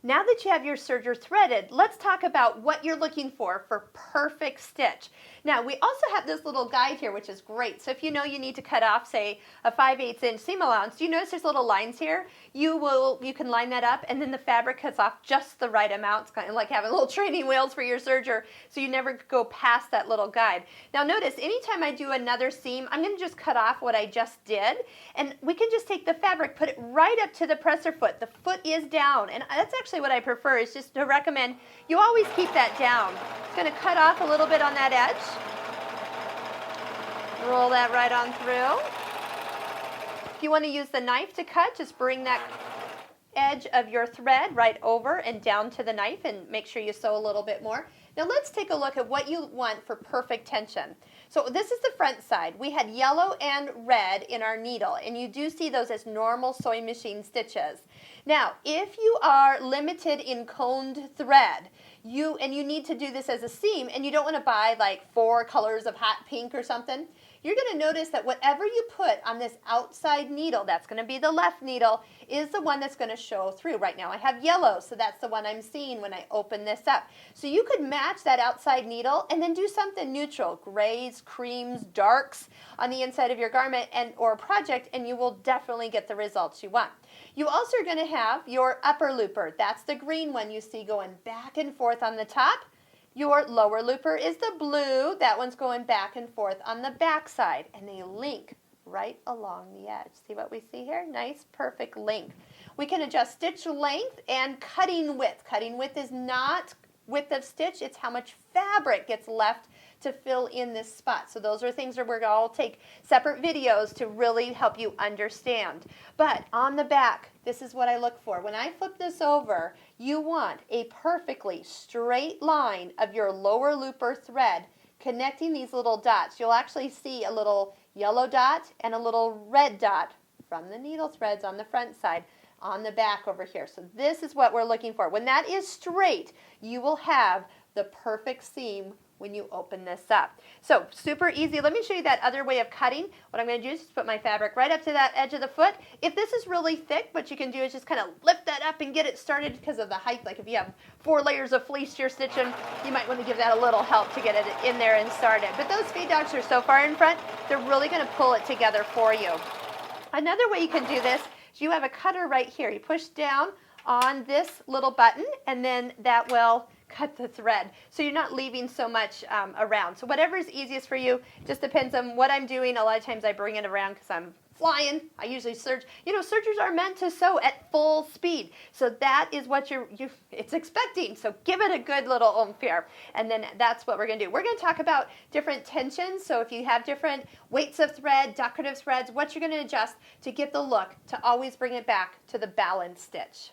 Now that you have your serger threaded, let's talk about what you're looking for perfect stitch. Now, we also have this little guide here, which is great. So if you know you need to cut off, say, a 5/8 inch seam allowance, do you notice there's little lines here? You can line that up, and then the fabric cuts off just the right amount. It's kind of like having little training wheels for your serger, so you never go past that little guide. Now notice, anytime I do another seam, I'm going to just cut off what I just did, and we can just take the fabric, put it right up to the presser foot. The foot is down, and that's actually what I prefer, is just to recommend you always keep that down. It's going to cut off a little bit on that edge. Roll that right on through. If you want to use the knife to cut, just bring that edge of your thread right over and down to the knife, and make sure you sew a little bit more. Now let's take a look at what you want for perfect tension. So this is the front side. We had yellow and red in our needle, and you do see those as normal sewing machine stitches. Now, if you are limited in coned thread, you need to do this as a seam, and you don't want to buy like 4 colors of hot pink or something, you're going to notice that whatever you put on this outside needle, that's going to be the left needle, is the one that's going to show through. Right now I have yellow, so that's the one I'm seeing when I open this up. So you could match that outside needle and then do something neutral, grays, creams, darks on the inside of your garment or project, and you will definitely get the results you want. You also are going to have your upper looper. That's the green one you see going back and forth on the top. Your lower looper is the blue. That one's going back and forth on the back side, and they link right along the edge. See what we see here? Nice, perfect link. We can adjust stitch length and cutting width. Cutting width is not width of stitch, it's how much fabric gets left to fill in this spot. So those are things that we're going to take separate videos to really help you understand. But on the back, this is what I look for. When I flip this over, you want a perfectly straight line of your lower looper thread connecting these little dots. You'll actually see a little yellow dot and a little red dot from the needle threads on the front side on the back over here. So this is what we're looking for. When that is straight, you will have the perfect seam when you open this up. So super easy. Let me show you that other way of cutting. What I'm going to do is just put my fabric right up to that edge of the foot. If this is really thick, what you can do is just kind of lift that up and get it started because of the height. Like if you have 4 layers of fleece you're stitching, you might want to give that a little help to get it in there and started. But those feed dogs are so far in front, they're really going to pull it together for you. Another way you can do this is you have a cutter right here. You push down on this little button, and then that will cut the thread, so you're not leaving so much around. So whatever is easiest for you, just depends on what I'm doing. A lot of times I bring it around because I'm flying. I usually serge. You know, sergers are meant to sew at full speed, so that is what it's expecting. So give it a good little oomph here, and then that's what we're going to do. We're going to talk about different tensions. So if you have different weights of thread, decorative threads, what you're going to adjust to get the look to always bring it back to the balanced stitch.